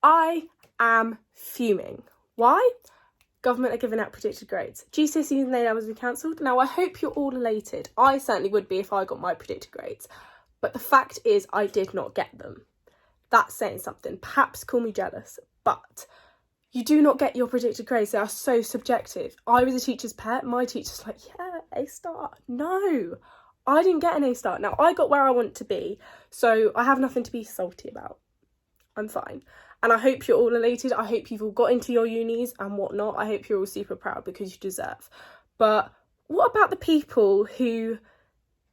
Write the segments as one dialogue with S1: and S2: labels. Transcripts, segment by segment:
S1: I am fuming. Why? Government are giving out predicted grades. GCSEs and A-levels have been cancelled. Now, I hope you're all elated. I certainly would be if I got my predicted grades. But the fact is, I did not get them. That's saying something. Perhaps call me jealous, but you do not get your predicted grades. They are so subjective. I was a teacher's pet. My teacher's like, yeah, A-star. No, I didn't get an A-star. Now, I got where I want to be, so I have nothing to be salty about. I'm fine. And I hope you're all elated. I hope you've all got into your unis and whatnot. I hope you're all super proud because you deserve. But what about the people who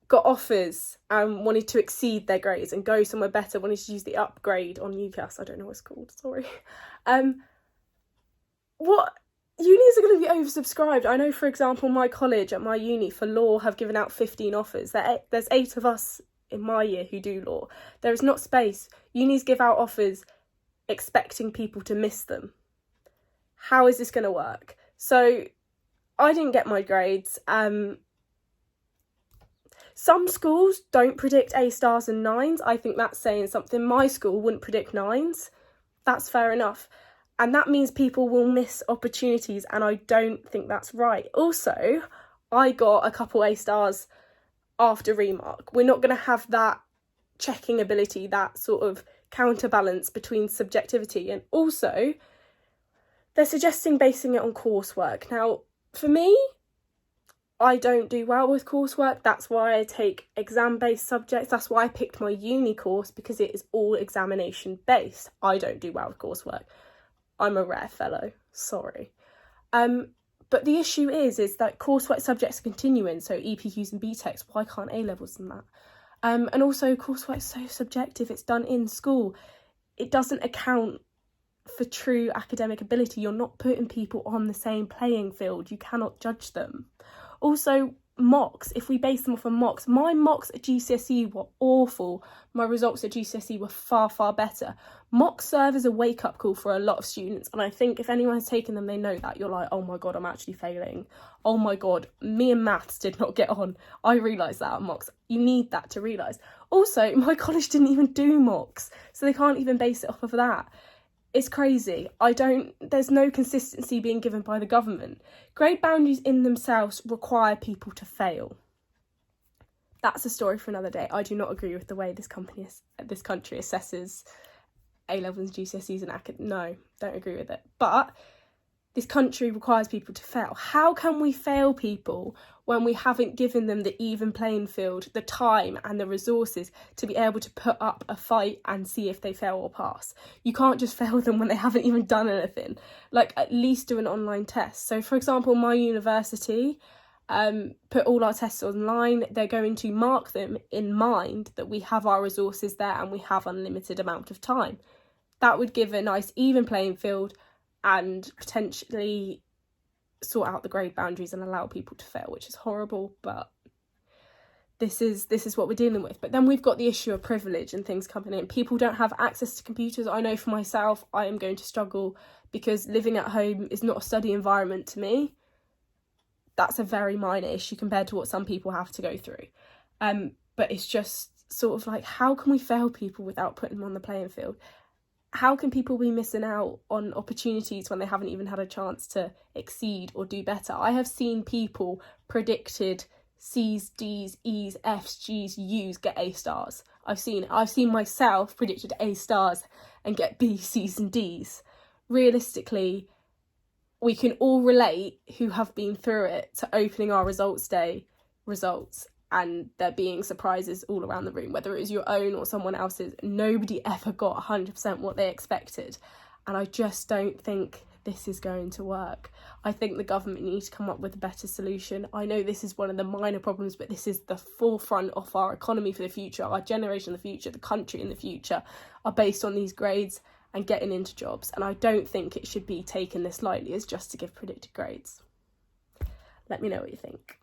S1: got offers and wanted to exceed their grades and go somewhere better, wanted to use the upgrade on UCAS? I don't know what it's called, sorry. What? Unis are going to be oversubscribed. I know, for example, my college at my uni for law have given out 15 offers. There's 8 of us in my year who do law. There is not space. Unis give out offers expecting people to miss them. How is this going to work? So I didn't get my grades. Some schools don't predict A-stars and 9s. I think that's saying something. My school wouldn't predict 9s. That's fair enough. And that means people will miss opportunities, and I don't think that's right. Also, I got a couple A-stars after remark. We're not going to have that checking ability, that sort of counterbalance between subjectivity. And also, they're suggesting basing it on coursework. Now, for me, I don't do well with coursework. That's why I take exam-based subjects. That's why I picked my uni course, because it is all examination-based. I don't do well with coursework. I'm a rare fellow, sorry. But the issue is that coursework subjects are continuing, so EPQs and BTECs, why can't A-levels and that? And also, coursework is so subjective. It's done in school. It doesn't account for true academic ability. You're not putting people on the same playing field. You cannot judge them. Also, mocks, if we base them off of mocks, my mocks at GCSE were awful. My results at GCSE were far, far better. Mocks serve as a wake-up call for a lot of students, and I think if anyone has taken them, they know that. You're like, oh my God, I'm actually failing. Oh my God, me and maths did not get on. I realised that at mocks. You need that to realise. Also, my college didn't even do mocks, so they can't even base it off of that. It's crazy. There's no consistency being given by the government. Grade boundaries in themselves require people to fail. That's a story for another day. I do not agree with the way this country assesses A-levels and GCSEs and no, don't agree with it. But this country requires people to fail. How can we fail people when we haven't given them the even playing field, the time and the resources to be able to put up a fight and see if they fail or pass? You can't just fail them when they haven't even done anything. Like, at least do an online test. So, for example, my university put all our tests online. They're going to mark them in mind that we have our resources there and we have unlimited amount of time. That would give a nice even playing field and potentially sort out the grade boundaries and allow people to fail, which is horrible, but this is what we're dealing with. But then we've got the issue of privilege and things coming in. People don't have access to computers. I know for myself, I am going to struggle because living at home is not a study environment to me. That's a very minor issue compared to what some people have to go through. But it's just sort of like, how can we fail people without putting them on the playing field? How can people be missing out on opportunities when they haven't even had a chance to exceed or do better? I have seen people predicted C's, D's, E's, F's, G's, U's get A-stars. I've seen myself predicted A-stars and get B's, C's and D's. Realistically, we can all relate who have been through it to opening our results day results and there being surprises all around the room, whether it was your own or someone else's. Nobody ever got 100% what they expected. And I just don't think this is going to work. I think the government needs to come up with a better solution. I know this is one of the minor problems, but this is the forefront of our economy for the future. Our generation in the future, the country in the future, are based on these grades and getting into jobs. And I don't think it should be taken this lightly as just to give predicted grades. Let me know what you think.